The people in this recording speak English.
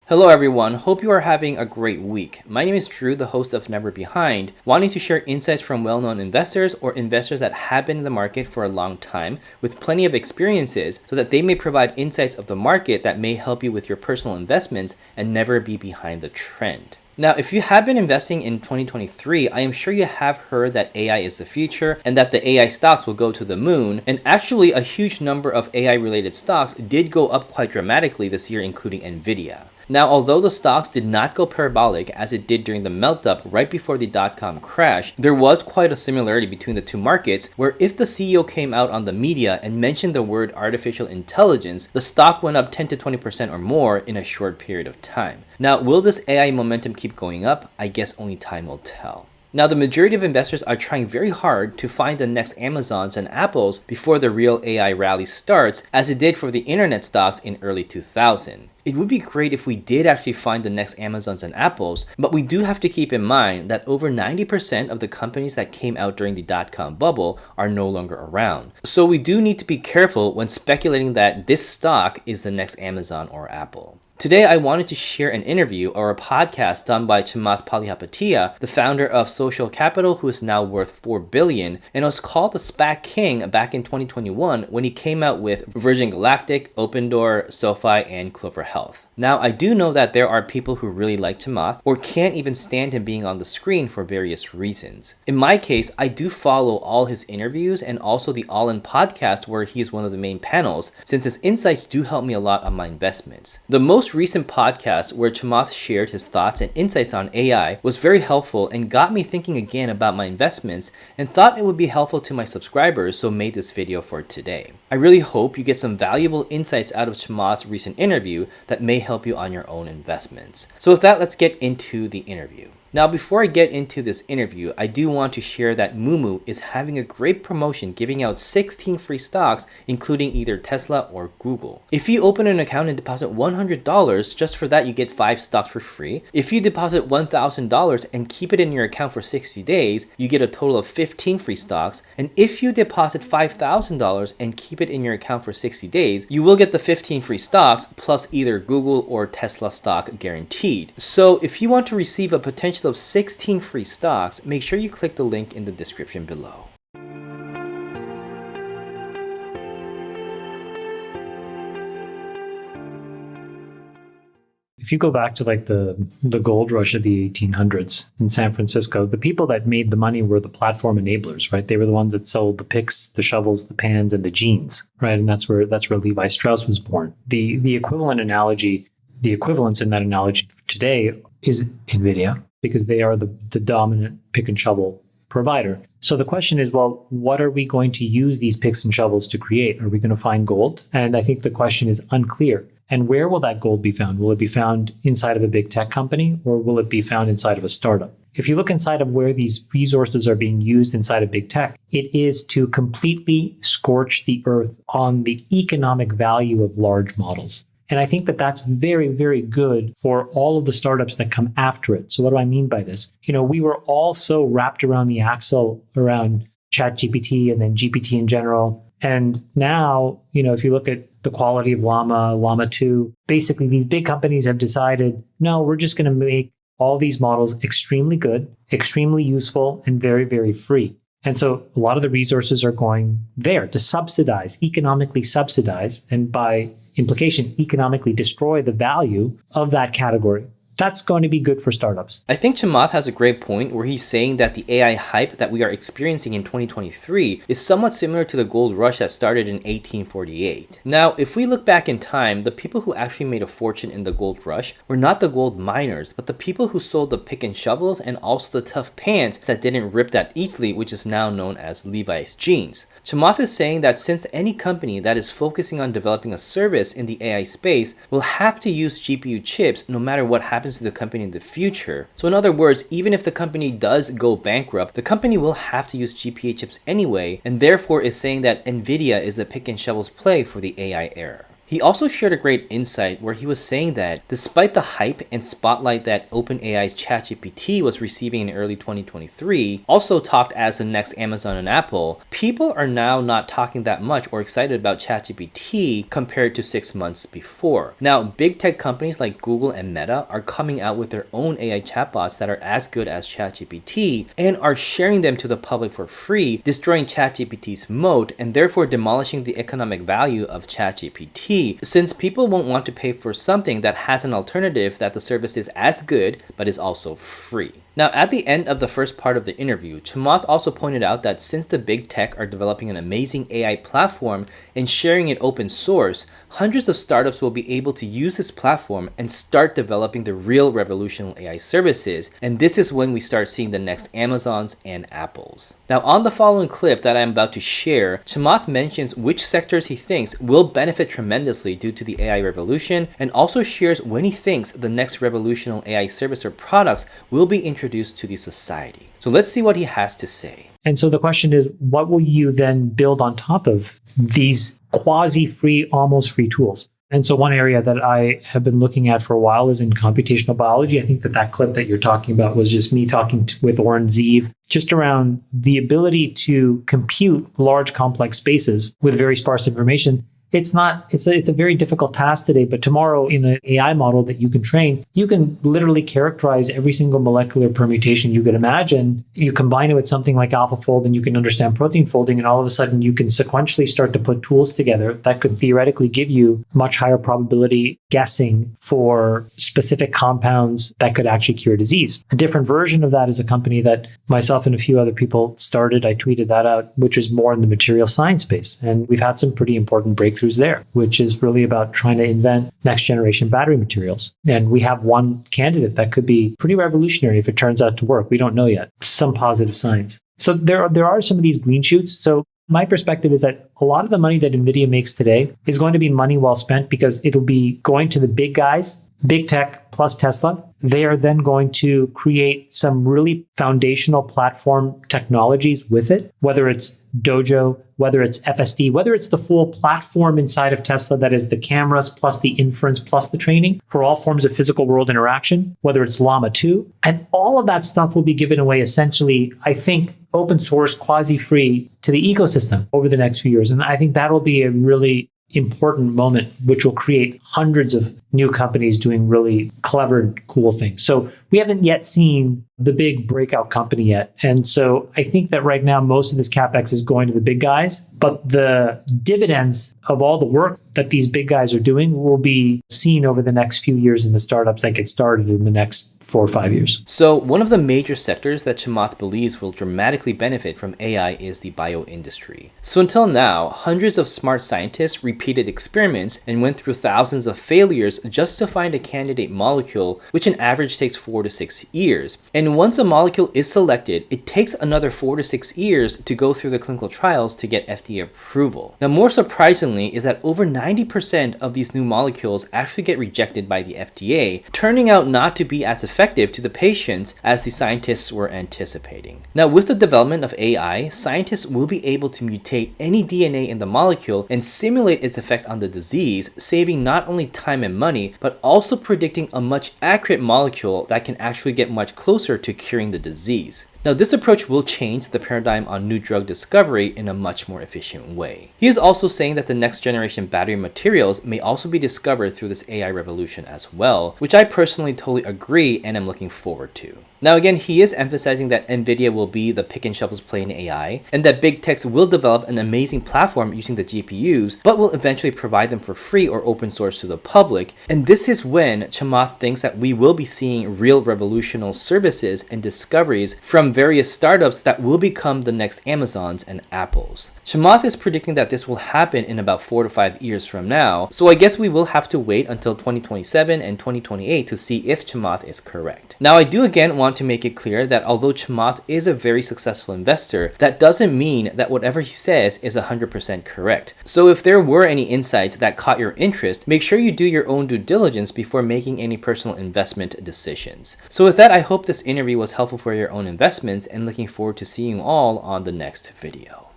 Hello everyone, hope you are having a great week. My name is Drew, the host of Never Behind, wanting to share insights from well-known investors or investors that have been in the market for a long time with plenty of experiences so that they may provide insights of the market that may help you with your personal investments and never be behind the trend. Now, if you have been investing in 2023, I am sure you have heard that AI is the future and that the AI stocks will go to the moon. And actually, a huge number of AI related stocks did go up quite dramatically this year, including Nvidia. Now, although the stocks did not go parabolic as it did during the melt-up right before the dot-com crash, there was quite a similarity between the two markets where if the CEO came out on the media and mentioned the word artificial intelligence, the stock went up 10 to 20% or more in a short period of time. Now, will this AI momentum keep going up? I guess only time will tell. Now, the majority of investors are trying very hard to find the next Amazons and Apples before the real AI rally starts, as it did for the internet stocks in early 2000. It would be great if we did actually find the next Amazons and Apples, but we do have to keep in mind that over 90% of the companies that came out during the dot-com bubble are no longer around. So we do need to be careful when speculating that this stock is the next Amazon or Apple. Today, I wanted to share an interview or a podcast done by Chamath Palihapitiya, the founder of Social Capital, who is now worth $4 billion, and was called the SPAC King back in 2021 when he came out with Virgin Galactic, Open Door, SoFi, and Clover Health. Now, I do know that there are people who really like Chamath or can't even stand him being on the screen for various reasons. In my case, I do follow all his interviews and also the All In podcast where he is one of the main panels, since his insights do help me a lot on my investments. The most recent podcast where Chamath shared his thoughts and insights on AI was very helpful and got me thinking again about my investments and thought it would be helpful to my subscribers, so made this video for today. I really hope you get some valuable insights out of Chamath's recent interview that may help you on your own investments. So with that, let's get into the interview. Now, before I get into this interview, I do want to share that Moomoo is having a great promotion giving out 16 free stocks, including either Tesla or Google. If you open an account and deposit $100, just for that you get 5 stocks for free. If you deposit $1,000 and keep it in your account for 60 days, you get a total of 15 free stocks. And if you deposit $5,000 and keep it in your account for 60 days, you will get the 15 free stocks plus either Google or Tesla stock guaranteed. So if you want to receive a potential of 16 free stocks, make sure you click the link in the description below. If you go back to like the gold rush of the 1800s in San Francisco, the people that made the money were the platform enablers, right? They were the ones that sold the picks, the shovels, the pans, and the jeans, right? And that's where Levi Strauss was born. The equivalence in that analogy today is Nvidia, because they are the dominant pick and shovel provider. So the question is, well, what are we going to use these picks and shovels to create? Are we going to find gold? And I think the question is unclear. And where will that gold be found? Will it be found inside of a big tech company, or will it be found inside of a startup? If you look inside of where these resources are being used inside of big tech, it is to completely scorch the earth on the economic value of large models. And I think that that's very, very good for all of the startups that come after it. So what do I mean by this? We were all so wrapped around the axle around ChatGPT and then GPT in general. And now, if you look at the quality of Llama 2, basically these big companies have decided, no, we're just going to make all these models extremely good, extremely useful, and very, very free. And so a lot of the resources are going there to economically subsidize, and by implication, economically destroy the value of that category. That's going to be good for startups. I think Chamath has a great point where he's saying that the AI hype that we are experiencing in 2023 is somewhat similar to the gold rush that started in 1848. Now, if we look back in time, the people who actually made a fortune in the gold rush were not the gold miners, but the people who sold the pick and shovels and also the tough pants that didn't rip that easily, which is now known as Levi's jeans. Chamath is saying that since any company that is focusing on developing a service in the AI space will have to use GPU chips no matter what happens to the company in the future. So in other words, even if the company does go bankrupt, the company will have to use GPU chips anyway, and therefore is saying that Nvidia is the pick and shovels play for the AI era. He also shared a great insight where he was saying that despite the hype and spotlight that OpenAI's ChatGPT was receiving in early 2023, also talked as the next Amazon and Apple, people are now not talking that much or excited about ChatGPT compared to 6 months before. Now, big tech companies like Google and Meta are coming out with their own AI chatbots that are as good as ChatGPT and are sharing them to the public for free, destroying ChatGPT's moat and therefore demolishing the economic value of ChatGPT, since people won't want to pay for something that has an alternative that the service is as good but is also free. Now, at the end of the first part of the interview, Chamath also pointed out that since the big tech are developing an amazing AI platform and sharing it open source, hundreds of startups will be able to use this platform and start developing the real revolutionary AI services, and this is when we start seeing the next Amazons and Apples. Now, on the following clip that I'm about to share, Chamath mentions which sectors he thinks will benefit tremendously due to the AI revolution, and also shares when he thinks the next revolutionary AI service or products will be introduced to the society. So let's see what he has to say. And so the question is, what will you then build on top of these quasi-free, almost free tools? And so one area that I have been looking at for a while is in computational biology. I think that clip that you're talking about was just me talking with Oren Zeev, just around the ability to compute large complex spaces with very sparse information. It's a very difficult task today, but tomorrow in an AI model that you can train, you can literally characterize every single molecular permutation you could imagine. You combine it with something like AlphaFold and you can understand protein folding, and all of a sudden you can sequentially start to put tools together that could theoretically give you much higher probability guessing for specific compounds that could actually cure disease. A different version of that is a company that myself and a few other people started. I tweeted that out, which is more in the material science space. And we've had some pretty important breakthroughs there, which is really about trying to invent next generation battery materials. And we have one candidate that could be pretty revolutionary if it turns out to work. We don't know yet. Some positive signs. So there are some of these green shoots. So my perspective is that a lot of the money that NVIDIA makes today is going to be money well spent because it'll be going to the big guys, big tech plus Tesla. They are then going to create some really foundational platform technologies with it, whether it's Dojo, whether it's FSD, whether it's the full platform inside of Tesla that is the cameras plus the inference plus the training for all forms of physical world interaction, whether it's Llama 2. And all of that stuff will be given away essentially, I think, open source, quasi-free to the ecosystem over the next few years. And I think that'll be a really important moment, which will create hundreds of new companies doing really clever, cool things. So we haven't yet seen the big breakout company yet. And so I think that right now, most of this CapEx is going to the big guys, but the dividends of all the work that these big guys are doing will be seen over the next few years in the startups that get started in the next 4 or 5 years. So one of the major sectors that Chamath believes will dramatically benefit from AI is the bio industry. So until now, hundreds of smart scientists repeated experiments and went through thousands of failures just to find a candidate molecule, which on average takes 4 to 6 years. And once a molecule is selected, it takes another 4 to 6 years to go through the clinical trials to get FDA approval. Now, more surprisingly is that over 90% of these new molecules actually get rejected by the FDA, turning out not to be as effective to the patients as the scientists were anticipating. Now, with the development of AI, scientists will be able to mutate any DNA in the molecule and simulate its effect on the disease, saving not only time and money, but also predicting a much accurate molecule that can actually get much closer to curing the disease. Now, this approach will change the paradigm on new drug discovery in a much more efficient way. He is also saying that the next generation battery materials may also be discovered through this AI revolution as well, which I personally totally agree and am looking forward to. Now again, he is emphasizing that NVIDIA will be the pick and shovels play in AI, and that big techs will develop an amazing platform using the GPUs, but will eventually provide them for free or open source to the public. And this is when Chamath thinks that we will be seeing real revolutionary services and discoveries from various startups that will become the next Amazons and Apples. Chamath is predicting that this will happen in about 4 to 5 years from now, so I guess we will have to wait until 2027 and 2028 to see if Chamath is correct. Now, I do again want to make it clear that although Chamath is a very successful investor, that doesn't mean that whatever he says is 100% correct. So if there were any insights that caught your interest, make sure you do your own due diligence before making any personal investment decisions. So with that, I hope this interview was helpful for your own investments, and looking forward to seeing you all on the next video.